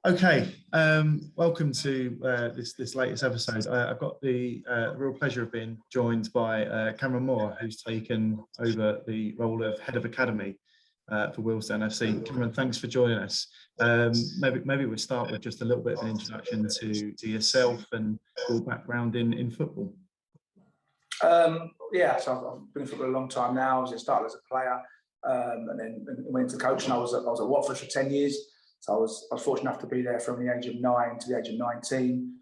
Okay, welcome to this latest episode. I've got the real pleasure of being joined by Cameron Mawer, who's taken over the role of Head of Academy for Willesden FC. Cameron, thanks for joining us. Maybe we'll start with just a little bit of an introduction to yourself and your background in football. Yeah, so I've been in football a long time now. I started as a player and then went into coaching. I was at Watford for 10 years. So I was fortunate enough to be there from the age of 9 to the age of 19.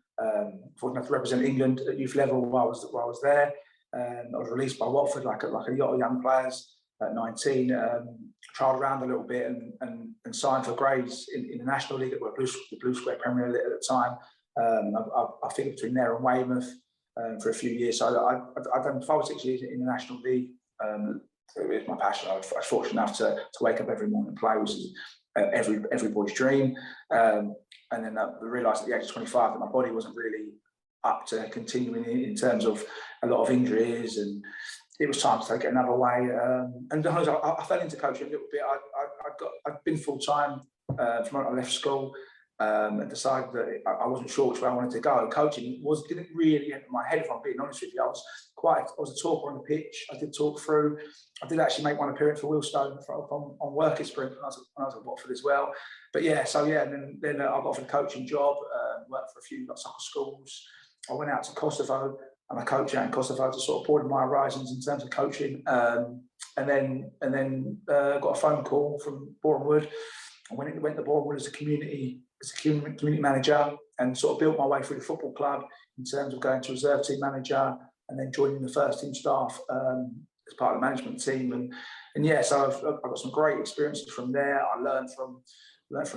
Fortunate enough to represent England at youth level while I was there. I was released by Watford like a lot of young players at 19. Trialled around a little bit and signed for Grays in the National League, the Blue Square Premier League at the time. I think between there and Weymouth for a few years. So I've done 5 or 6 years in the National League. It was my passion. I was fortunate enough to wake up every morning and play, which is every boy's dream. And then I realised at the age of 25 that my body wasn't really up to continuing in terms of a lot of injuries, and it was time to take it another way. And I fell into coaching a little bit. I'd been full time from when I left school. And decided that I wasn't sure which way I wanted to go. Coaching didn't really enter my head, if I'm being honest with you. I was a talker on the pitch. I did talk through. I did actually make one appearance for Willstone on work experience when I was at Watford as well. But yeah, and then I got offered a coaching job. Worked for a few soccer schools. I went out to Kosovo and I coached out in Kosovo to sort of broaden my horizons in terms of coaching. And then got a phone call from Boreham Wood. I went to Boreham Wood as a community manager and sort of built my way through the football club in terms of going to reserve team manager and then joining the first team staff as part of the management team. And yeah, so I've got some great experiences from there. I learned from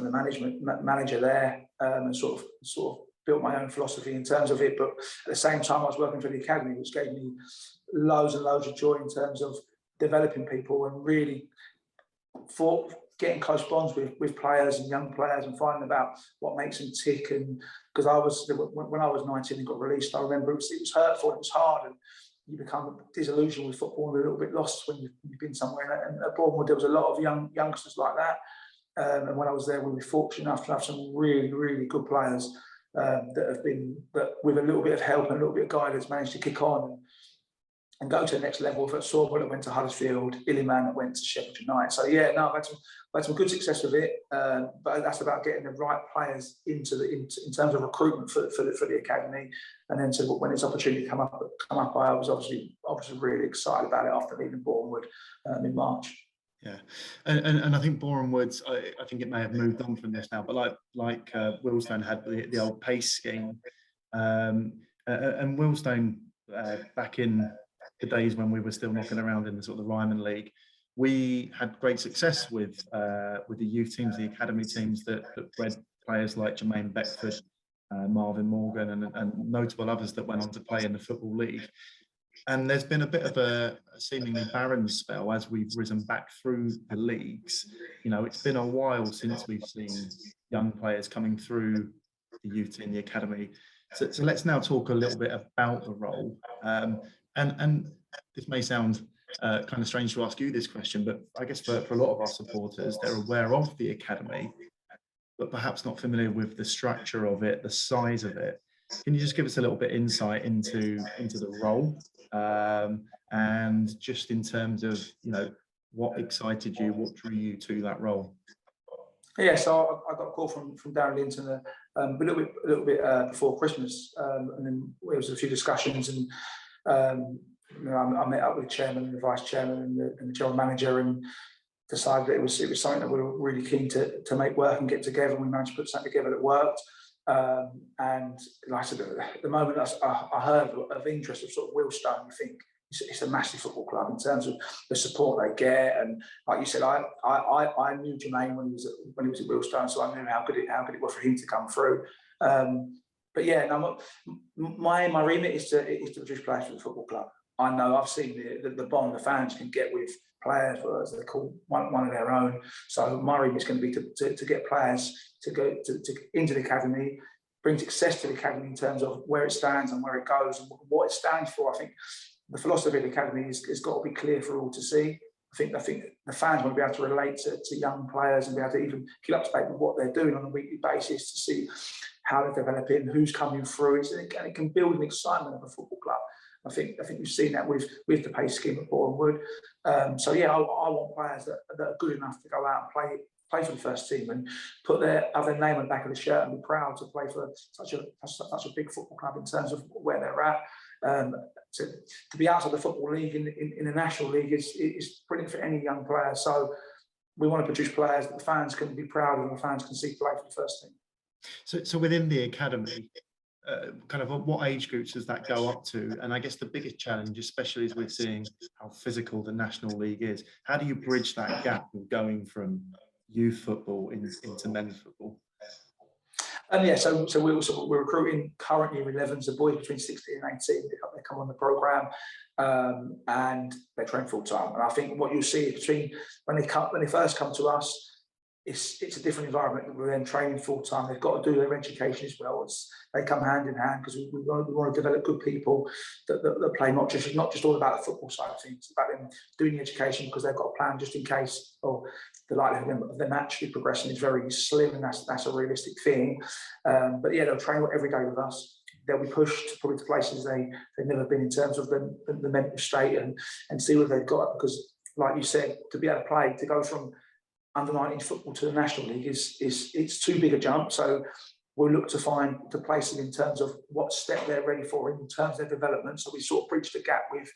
the management manager there and sort of built my own philosophy in terms of it. But at the same time, I was working for the academy, which gave me loads and loads of joy in terms of developing people and really getting close bonds with players and young players and finding about what makes them tick. And because when I was 19 and got released, I remember it was hurtful, it was hard, and you become disillusioned with football and a little bit lost when you've been somewhere. And at Bournemouth, there was a lot of youngsters like that. And when I was there, we were fortunate enough to have some really, really good players that with a little bit of help and a little bit of guidance managed to kick on and go to the next level. For Sawwell that went to Huddersfield, Illyman that went to Sheffield United. So yeah, no, I've had some good success with it. But that's about getting the right players in terms of recruitment for the academy. And then when its opportunity come up, I was obviously really excited about it after leaving Boreham Wood in March. Yeah, and I think Boreham Wood, I think it may have moved on from this now, but like Willstone had the old PACE scheme, and Willstone back in the days when we were still knocking around in the sort of the Ryman League, we had great success with the youth teams, the academy teams that bred players like Jermaine Beckford, Marvin Morgan, and notable others that went on to play in the Football League. And there's been a bit of a seemingly barren spell as we've risen back through the leagues. You know, it's been a while since we've seen young players coming through the youth team, the academy. So let's now talk a little bit about the role. And this may sound kind of strange to ask you this question, but I guess for a lot of our supporters, they're aware of the academy, but perhaps not familiar with the structure of it, the size of it. Can you just give us a little bit insight into the role, and just in terms of, you know, what excited you, what drew you to that role? Yeah, so I got a call from Darren Linton a little bit before Christmas, and then there was a few discussions, and I met up with the chairman and the vice chairman and the general manager, and decided that it was something that we were really keen to make work and get together. We managed to put something together that worked. And like I said, at the moment, I heard of interest of sort of Willstone. I think it's a massive football club in terms of the support they get, and like you said, I knew Jermaine when he was at Willstone, so I knew how good it was for him to come through. But yeah, no, my remit is to produce players for the football club. I know I've seen the bond the fans can get with players, as they call one of their own. So my remit is going to be to get players to go into the academy, bring success to the academy in terms of where it stands and where it goes and what it stands for. I think the philosophy of the academy has got to be clear for all to see. I think the fans want to be able to relate to young players and be able to even keep up to date with what they're doing on a weekly basis to see how they're developing, who's coming through, and it can build an excitement of a football club. I think we've seen that with the pay scheme at Boreham Wood. So yeah, I want players that are good enough to go out and play for the first team and have their name on the back of the shirt and be proud to play for such a big football club in terms of where they're at. To be outside the football league in the national league is brilliant for any young player. So we want to produce players that the fans can be proud of and the fans can see play for the first team. So within the academy, kind of what age groups does that go up to? And I guess the biggest challenge, especially as we're seeing how physical the National League is, how do you bridge that gap of going from youth football into men's football? Yeah, so we're recruiting current year 11s, the boys between 16 and 18. They come on the programme and they train full time. And I think what you'll see between when they first come to us, it's a different environment. We're then training full time. They've got to do their education as well. They come hand in hand because we want to develop good people that play not just all about the football side of things. It's about them doing the education because they've got a plan just in case, or the likelihood of them actually progressing is very slim, and that's a realistic thing. But yeah, they'll train every day with us. They'll be pushed probably to places they've never been in terms of the mental state and see what they've got. Because, like you said, to be able to play, to go from under 19 football to the National League it's too big a jump. So we'll look to place them in terms of what step they're ready for in terms of their development. So we sort of bridge the gap with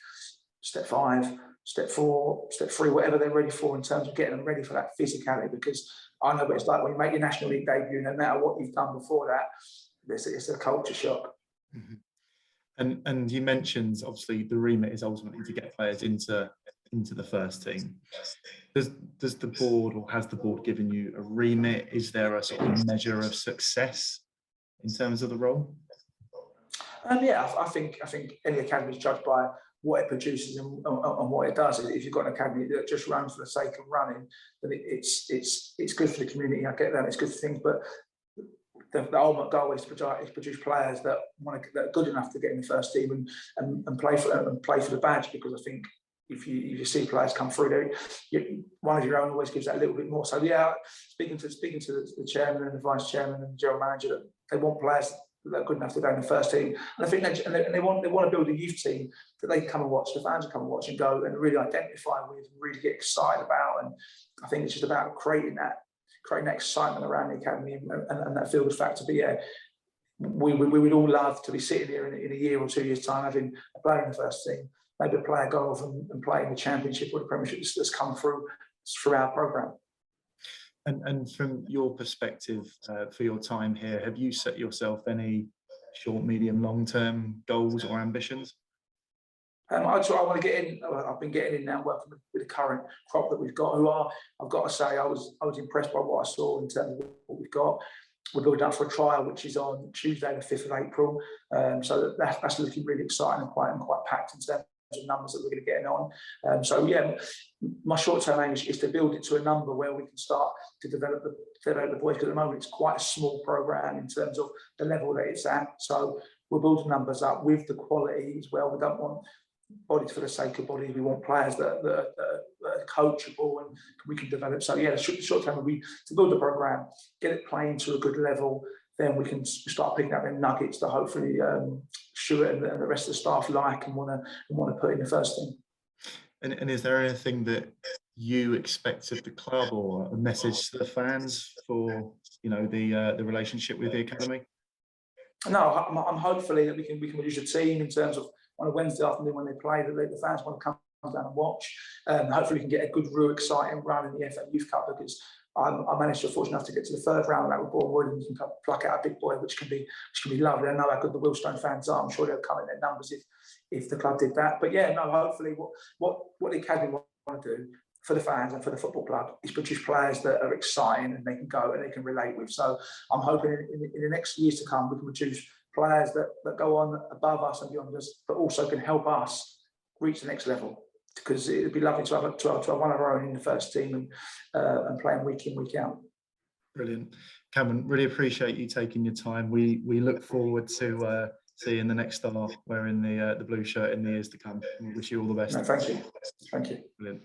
step 5, step 4, step 3, whatever they're ready for in terms of getting them ready for that physicality. Because I know what it's like when you make your National League debut, no matter what you've done before that, it's a culture shock. Mm-hmm. And you mentioned obviously the remit is ultimately to get players into the first team. Does the board, or has the board given you a remit? Is there a sort of measure of success in terms of the role? Yeah, I think any academy is judged by what it produces and what it does. If you've got an academy that just runs for the sake of running, then it's good for the community. I get that, it's good for things, but the ultimate goal is to produce players that are good enough to get in the first team and play for the badge. Because I think if you see players come through there, one of your own always gives that a little bit more. So yeah, speaking to the chairman and the vice chairman and the general manager, that they want players that are good enough to go in the first team, and I think they want to build a youth team that they can come and watch, the fans can come and watch and go and really identify with, and really get excited about. And I think it's just about creating that excitement around the academy and that feel good factor. But yeah, we would all love to be sitting here in a year or 2 years' time having a player in the first team, maybe a player go off and play in the Championship or the Premiership that's come through our programme. And from your perspective, for your time here, have you set yourself any short, medium, long-term goals or ambitions? I want to get in. I've been getting in now, working with the current crop that we've got. I've got to say, I was impressed by what I saw in terms of what we've got. We're building up for a trial, which is on Tuesday, the 5th of April. So that's looking really exciting and quite packed in terms of numbers that we're going to get on. So yeah, my short-term aim is to build it to a number where we can start to develop the boys. Because at the moment, it's quite a small program in terms of the level that it's at. So we're building numbers up with the quality as well. We don't want bodies for the sake of bodies. We want players that are coachable and we can develop. So yeah, the short term will be to build the program, get it playing to a good level. Then we can start picking up the nuggets that hopefully Stuart and the rest of the staff like and want to put in the first team. And is there anything that you expect of the club, or a message to the fans for the relationship with the academy? No, I'm hopefully that we can produce a team in terms of on a Wednesday afternoon when they play, that the fans want to come down and watch. Hopefully we can get a good, real exciting run in the FA Youth Cup, because I managed to, fortunate enough to get to the 3rd round of that with Boreham Wood, and you can pluck out a big boy, which can be lovely. I know how good the Willstone fans are. I'm sure they'll come in their numbers if the club did that. But yeah, no, hopefully what the academy want to do for the fans and for the football club is produce players that are exciting and they can go and they can relate with. So I'm hoping in the next years to come we can produce players that go on above us and beyond us, but also can help us reach the next level. Because it would be lovely to have one of our own in the first team and playing week in, week out. Brilliant. Cameron, really appreciate you taking your time. We look forward to seeing the next star wearing the blue shirt in the years to come. We wish you all the best. No, thank you. Thank you. Brilliant.